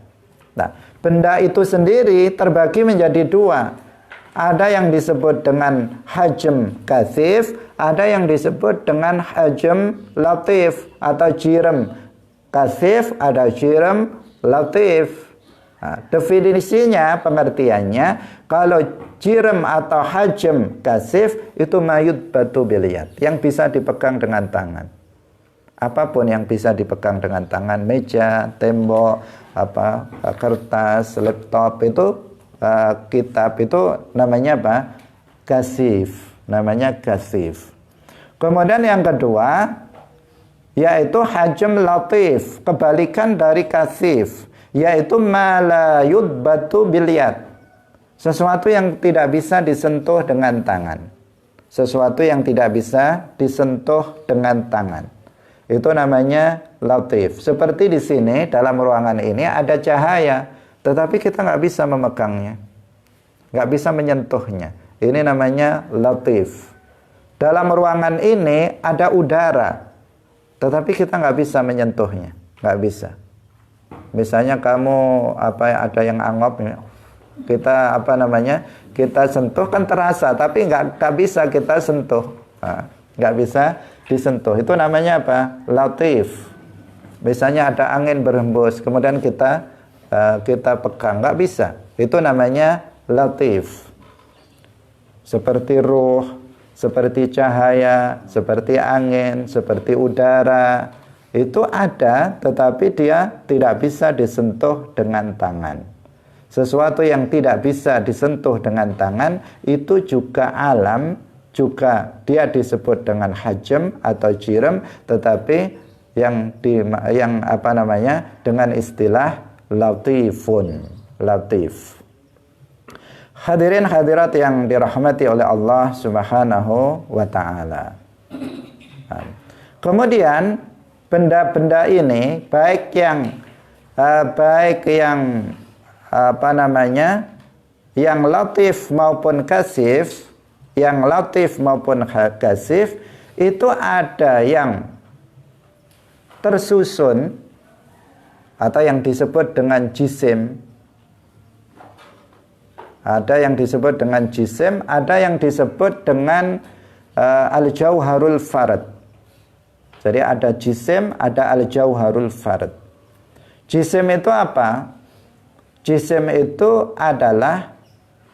Nah, benda itu sendiri terbagi menjadi dua. Ada yang disebut dengan hajm kathif, ada yang disebut dengan hajm latif atau jirem. Kathif ada jirem, latif. Nah, definisinya, pengertiannya, kalau jirem atau hajm kasif itu mayud batu biliyat, yang bisa dipegang dengan tangan. Apapun yang bisa dipegang dengan tangan, meja, tembok, kertas, laptop itu, kitab itu namanya apa? Kasif, namanya kasif. Kemudian yang kedua yaitu hajm latif, kebalikan dari kasif, yaitu malayud batu bilyat, sesuatu yang tidak bisa disentuh dengan tangan. sesuatu yang tidak bisa disentuh dengan tangan. Itu namanya latif. Seperti di sini dalam ruangan ini ada cahaya, tetapi kita nggak bisa memegangnya, nggak bisa menyentuhnya. Ini namanya latif. Dalam ruangan ini ada udara, tetapi kita nggak bisa menyentuhnya, nggak bisa. Misalnya kamu ada yang anggap kita kita sentuh kan terasa, tapi nggak bisa kita sentuh, nggak bisa disentuh. Itu namanya apa? Latif. Misalnya ada angin berhembus, kemudian kita pegang, nggak bisa. Itu namanya latif. Seperti ruh, seperti cahaya, seperti angin, seperti udara. Itu ada, tetapi dia tidak bisa disentuh dengan tangan. Sesuatu yang tidak bisa disentuh dengan tangan itu juga alam, juga dia disebut dengan hajm atau jirim, tetapi dengan istilah latifun, latif. Hadirin hadirat yang dirahmati oleh Allah Subhanahu wa taala. Kemudian benda-benda ini baik yang yang latif maupun kasif, itu ada yang tersusun atau yang disebut dengan jisim. Ada yang disebut dengan jisim, ada yang disebut dengan al-jauharul farad. Jadi ada jisim, ada al-jauharul farad. Jisim itu apa? Jisim itu adalah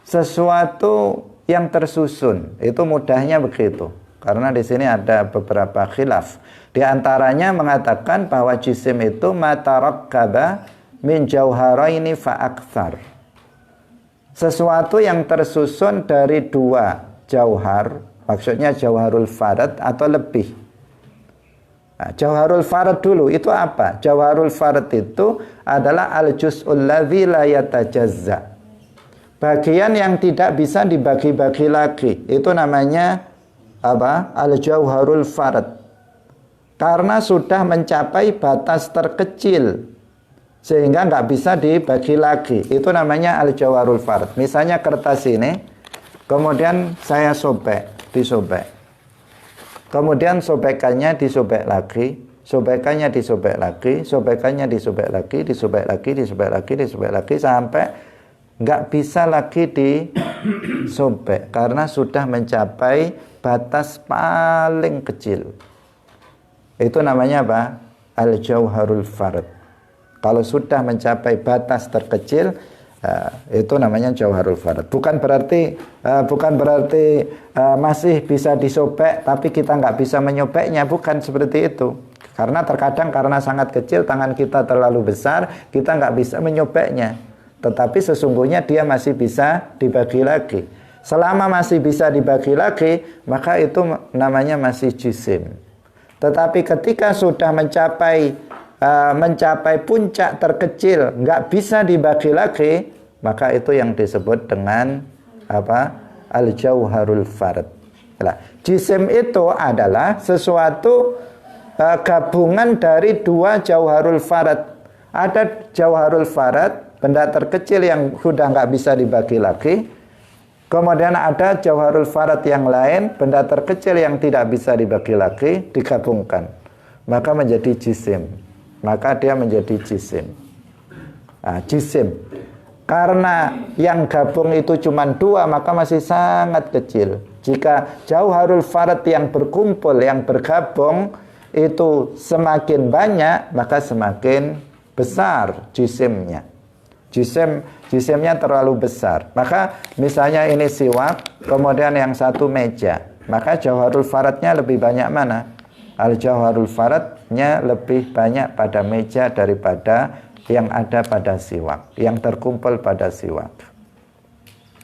sesuatu yang tersusun. Itu mudahnya begitu. Karena di sini ada beberapa khilaf. Di antaranya mengatakan bahwa jisim itu matarakkaba min jauharaini fa aktsar. Sesuatu yang tersusun dari dua jauhar, maksudnya jauharul farad atau lebih. Nah, jauharul farad dulu itu apa? Jauharul farad itu adalah al-juz'ul ladzi la yatajazza. Bagian yang tidak bisa dibagi-bagi lagi. Itu namanya apa? Al-jauharul farad. Karena sudah mencapai batas terkecil sehingga nggak bisa dibagi lagi. Itu namanya al-jauharul farad. Misalnya kertas ini, kemudian saya disobek. Kemudian sobekannya disobek lagi, sobekannya disobek lagi, sobekannya disobek lagi, disobek lagi, disobek lagi, disobek lagi, sampai nggak bisa lagi disobek karena sudah mencapai batas paling kecil. Itu namanya apa? Al-jauharul farad. Kalau sudah mencapai batas terkecil, itu namanya jauharul farad. Bukan berarti masih bisa disobek tapi kita nggak bisa menyobeknya, bukan seperti itu. Karena terkadang karena sangat kecil tangan kita terlalu besar, kita nggak bisa menyobeknya. Tetapi sesungguhnya dia masih bisa dibagi lagi. Selama masih bisa dibagi lagi, maka itu namanya masih jisim. Tetapi ketika sudah mencapai puncak terkecil, nggak bisa dibagi lagi, maka itu yang disebut dengan apa? Al-jauharul farad. Nah, jisim itu adalah sesuatu gabungan dari dua jauharul farad. Ada jauharul farad, benda terkecil yang sudah nggak bisa dibagi lagi. Kemudian ada jauharul farad yang lain, benda terkecil yang tidak bisa dibagi lagi, digabungkan. Maka menjadi jisim. Maka dia menjadi jisim. Nah, jisim. Karena yang gabung itu cuma dua, maka masih sangat kecil. Jika jauharul farad yang berkumpul, yang bergabung, itu semakin banyak, maka semakin besar jisimnya. Jisimnya terlalu besar. Maka misalnya ini siwak, kemudian yang satu meja. Maka jauharul faradnya lebih banyak mana? Al-jauharul faradnya lebih banyak pada meja daripada yang ada pada siwak, yang terkumpul pada siwak.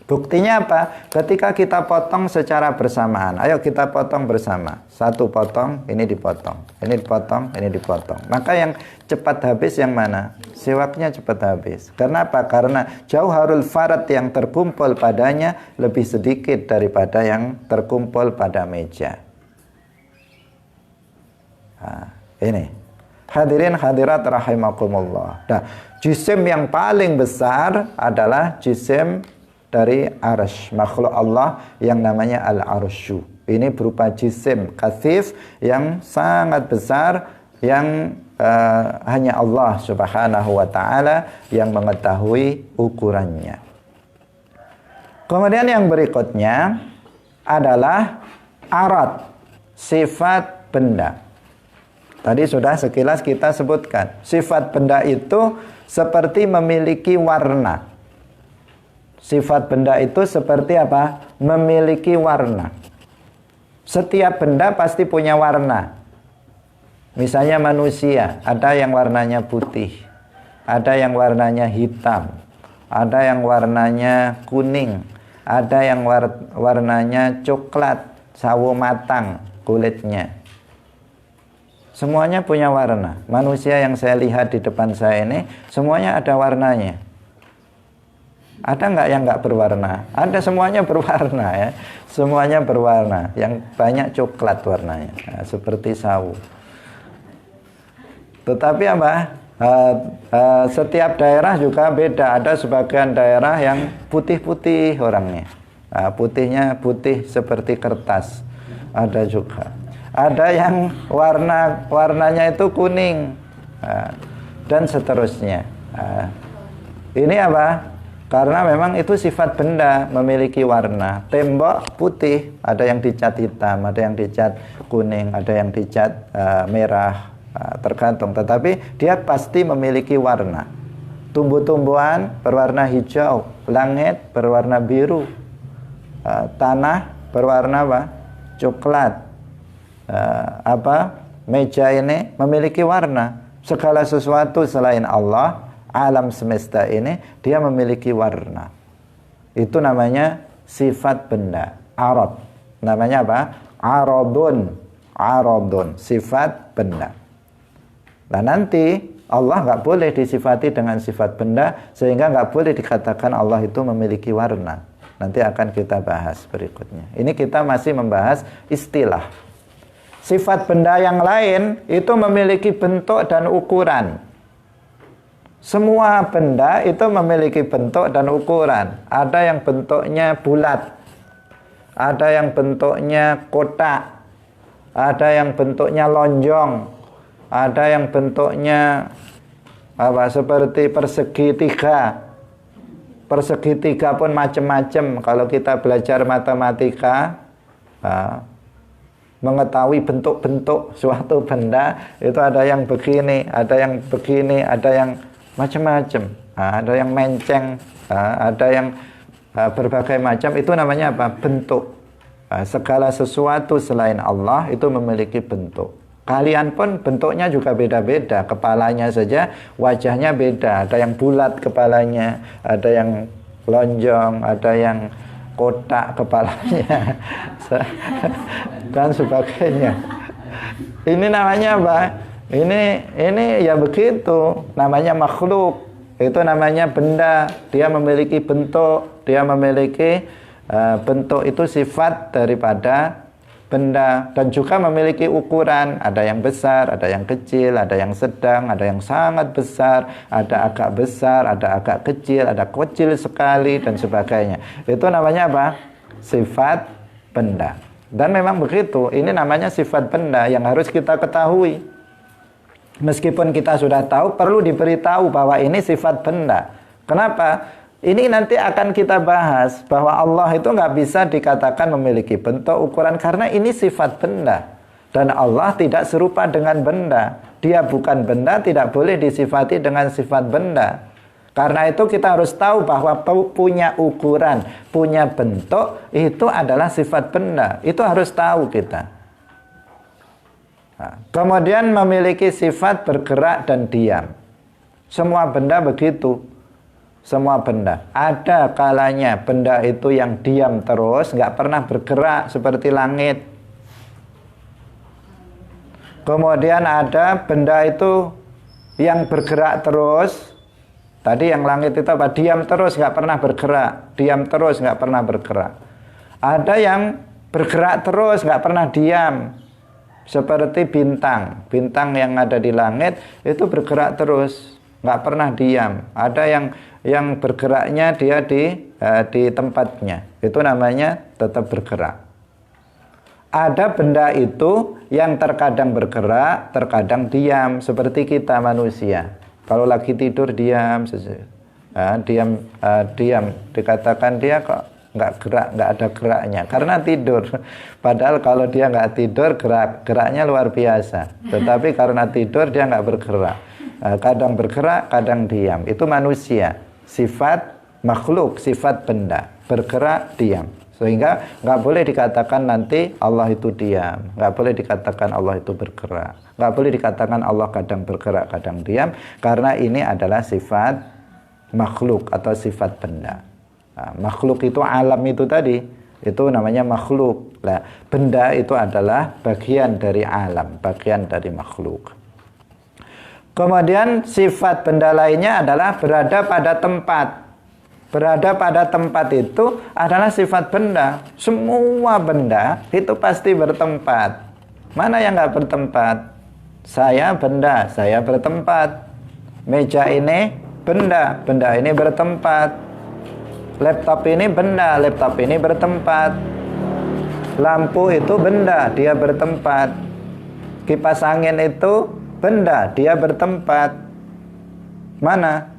Buktinya apa? Ketika kita potong secara bersamaan. Ayo kita potong bersama. Satu potong, ini dipotong. Ini dipotong, ini dipotong. Maka yang cepat habis yang mana? Siwaknya cepat habis. Karena apa? Karena jauharul farad yang terkumpul padanya lebih sedikit daripada yang terkumpul pada meja. Nah, ini. Hadirin hadirat rahimakumullah. Nah, jisim yang paling besar adalah jisim dari arsy, makhluk Allah yang namanya al-arsyu. Ini berupa jisim kathif yang sangat besar yang hanya Allah subhanahu wa ta'ala yang mengetahui ukurannya. Kemudian yang berikutnya adalah arad, sifat benda. Tadi sudah sekilas kita sebutkan. Sifat benda itu seperti memiliki warna. Sifat benda itu seperti apa? Memiliki warna. Setiap benda pasti punya warna. Misalnya manusia, ada yang warnanya putih, ada yang warnanya hitam, ada yang warnanya kuning, ada yang warnanya coklat, sawo matang kulitnya. Semuanya punya warna. Manusia yang saya lihat di depan saya ini, semuanya ada warnanya. Ada nggak yang nggak berwarna? Ada, semuanya berwarna ya. Semuanya berwarna. Yang banyak coklat warnanya. Nah, seperti sawo. Tetapi apa? Setiap daerah juga beda. Ada sebagian daerah yang putih-putih orangnya. Nah, putihnya putih seperti kertas. Ada juga. Ada yang warnanya itu kuning. Nah, dan seterusnya. Nah, ini apa? Karena memang itu sifat benda, memiliki warna. Tembok putih, ada yang dicat hitam, ada yang dicat kuning, ada yang dicat merah, tergantung. Tetapi dia pasti memiliki warna. Tumbuh-tumbuhan berwarna hijau, langit berwarna biru, tanah berwarna apa? Coklat. Meja ini memiliki warna. Segala sesuatu selain Allah, alam semesta ini, dia memiliki warna. Itu namanya sifat benda, arad. Namanya apa? Aradun. Aradun, sifat benda. Nah, nanti Allah nggak boleh disifati dengan sifat benda, sehingga nggak boleh dikatakan Allah itu memiliki warna. Nanti akan kita bahas berikutnya. Ini kita masih membahas istilah. Sifat benda yang lain itu memiliki bentuk dan ukuran. Semua benda itu memiliki bentuk dan ukuran. Ada yang bentuknya bulat, ada yang bentuknya kotak, ada yang bentuknya lonjong, ada yang bentuknya seperti persegi tiga. Persegi tiga pun macam-macam. Kalau kita belajar matematika, mengetahui bentuk-bentuk suatu benda, itu ada yang begini, ada yang begini, ada yang macam-macam, ada yang menceng, ada yang berbagai macam. Itu namanya apa? Bentuk. Segala sesuatu selain Allah itu memiliki bentuk. Kalian pun bentuknya juga beda-beda. Kepalanya saja, wajahnya beda. Ada yang bulat kepalanya, ada yang lonjong, ada yang kotak kepalanya, dan sebagainya. Ini namanya apa? Ini ya begitu, namanya makhluk. Itu namanya benda. Dia memiliki bentuk, dia memiliki bentuk, itu sifat daripada benda, dan juga memiliki ukuran. Ada yang besar, ada yang kecil, ada yang sedang, ada yang sangat besar, ada agak besar, ada agak kecil, ada kecil sekali, dan sebagainya. Itu namanya apa? Sifat benda. Dan memang begitu, ini namanya sifat benda yang harus kita ketahui. Meskipun kita sudah tahu, perlu diberitahu bahwa ini sifat benda. Kenapa? Ini nanti akan kita bahas bahwa Allah itu nggak bisa dikatakan memiliki bentuk, ukuran, karena ini sifat benda. Dan Allah tidak serupa dengan benda. Dia bukan benda, tidak boleh disifati dengan sifat benda. Karena itu kita harus tahu bahwa punya ukuran, punya bentuk, itu adalah sifat benda. Itu harus tahu kita. Nah, kemudian memiliki sifat bergerak dan diam. Semua benda begitu. semua benda. Ada kalanya benda itu yang diam terus, nggak pernah bergerak seperti langit. Kemudian ada benda itu yang bergerak terus. Tadi yang langit itu apa? Diam terus, nggak pernah bergerak. Diam terus, nggak pernah bergerak. Ada yang bergerak terus, nggak pernah diam. Seperti bintang. Bintang yang ada di langit itu bergerak terus, nggak pernah diam. Ada yang bergeraknya dia di tempatnya. Itu namanya tetap bergerak. Ada benda itu yang terkadang bergerak, terkadang diam, seperti kita manusia. Kalau lagi tidur diam, diam. Dikatakan dia kok nggak gerak, nggak ada geraknya, karena tidur. Padahal kalau dia nggak tidur, geraknya luar biasa. Tetapi karena tidur dia nggak bergerak. Kadang bergerak, kadang diam. Itu manusia. Sifat makhluk, sifat benda, bergerak, diam. Sehingga nggak boleh dikatakan nanti Allah itu diam, nggak boleh dikatakan Allah itu bergerak, nggak boleh dikatakan Allah kadang bergerak, kadang diam, karena ini adalah sifat makhluk atau sifat benda. Nah, makhluk itu alam itu tadi, itu namanya makhluk. Nah, benda itu adalah bagian dari alam, bagian dari makhluk. Kemudian sifat benda lainnya adalah berada pada tempat. Berada pada tempat itu adalah sifat benda. Semua benda itu pasti bertempat. Mana yang nggak bertempat? Saya benda, saya bertempat. Meja ini benda, benda ini bertempat. Laptop ini benda, laptop ini bertempat. Lampu itu benda, dia bertempat. Kipas angin itu benda, dia bertempat. Mana?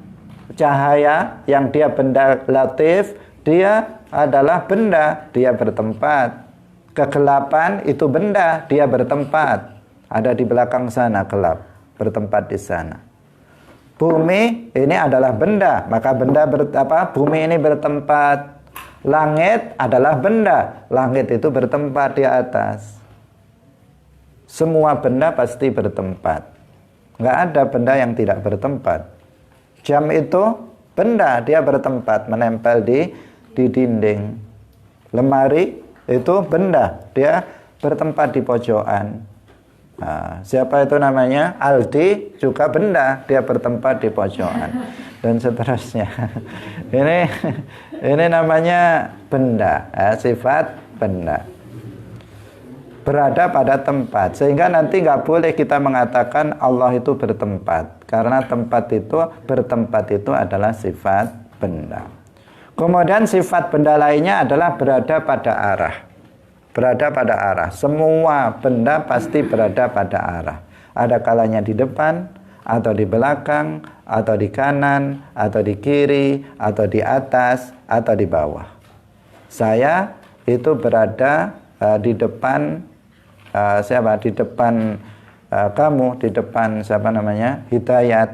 Cahaya yang dia benda latif, dia adalah benda, dia bertempat. Kegelapan itu benda, dia bertempat. Ada di belakang sana gelap, bertempat di sana. Bumi ini adalah benda, maka bumi ini bertempat. Langit adalah benda, langit itu bertempat di atas. Semua benda pasti bertempat. Nggak ada benda yang tidak bertempat. Jam itu benda, dia bertempat, menempel di dinding. Lemari itu benda, dia bertempat di pojokan. Nah, siapa itu namanya? Aldi juga benda, dia bertempat di pojokan. Dan seterusnya. Ini namanya benda, sifat benda. Berada pada tempat, sehingga nanti nggak boleh kita mengatakan Allah itu bertempat, karena bertempat itu adalah sifat benda. Kemudian sifat benda lainnya adalah berada pada arah. Berada pada arah. Semua benda pasti berada pada arah. Ada kalanya di depan, atau di belakang, atau di kanan, atau di kiri, atau di atas, atau di bawah. Saya itu berada di depan di depan kamu, di depan Hidayat.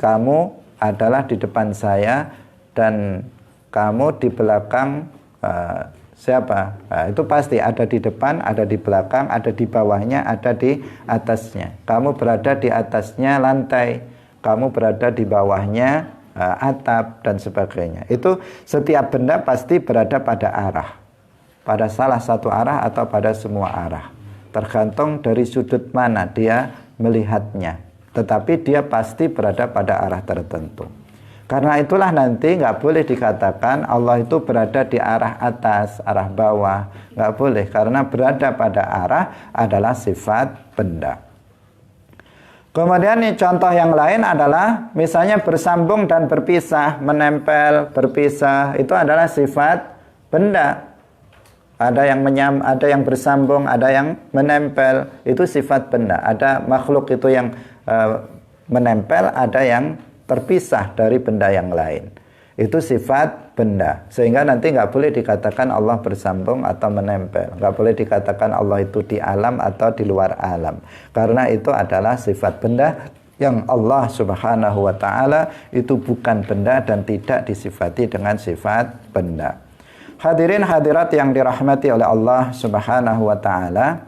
Kamu adalah di depan saya, dan kamu di belakang siapa? Itu pasti ada di depan, ada di belakang, ada di bawahnya, ada di atasnya. Kamu berada di atasnya lantai, kamu berada di bawahnya atap, dan sebagainya. Itu setiap benda pasti berada pada arah. Pada salah satu arah atau pada semua arah, tergantung dari sudut mana dia melihatnya, tetapi dia pasti berada pada arah tertentu. Karena itulah nanti nggak boleh dikatakan Allah itu berada di arah atas, arah bawah, nggak boleh, karena berada pada arah adalah sifat benda. Kemudian contoh yang lain adalah misalnya bersambung dan berpisah, menempel, berpisah, itu adalah sifat benda. Ada yang bersambung, ada yang menempel, itu sifat benda. Ada makhluk itu yang menempel, ada yang terpisah dari benda yang lain. Itu sifat benda. Sehingga nanti nggak boleh dikatakan Allah bersambung atau menempel. Nggak boleh dikatakan Allah itu di alam atau di luar alam. Karena itu adalah sifat benda yang Allah Subhanahu wa ta'ala itu bukan benda dan tidak disifati dengan sifat benda. Hadirin hadirat yang dirahmati oleh Allah Subhanahu wa ta'ala,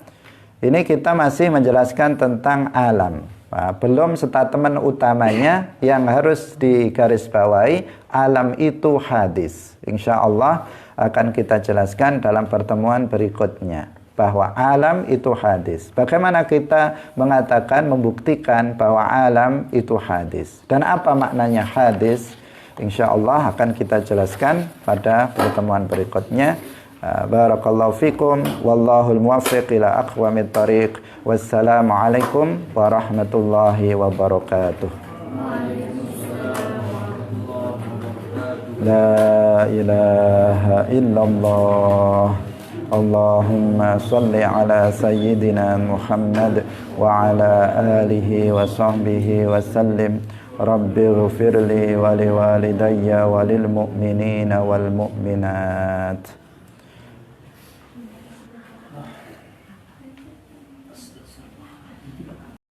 ini kita masih menjelaskan tentang alam. Nah, belum statement utamanya yang harus digarisbawahi, alam itu hadis. Insya Allah akan kita jelaskan dalam pertemuan berikutnya bahwa alam itu hadis. Bagaimana kita mengatakan, membuktikan bahwa alam itu hadis, dan apa maknanya hadis, insya Allah akan kita jelaskan pada pertemuan berikutnya. Barakallahu fikum, wallahul muwaffiq ila aqwamit thariq. Wassalamualaikum warahmatullahi wabarakatuh. La ilaha illallah. Allahumma salli ala sayyidina Muhammad wa ala alihi wa sahbihi wa sallim. Rabbi ghfirli wa liwalidayya wa lil mu'minina wal mu'minat.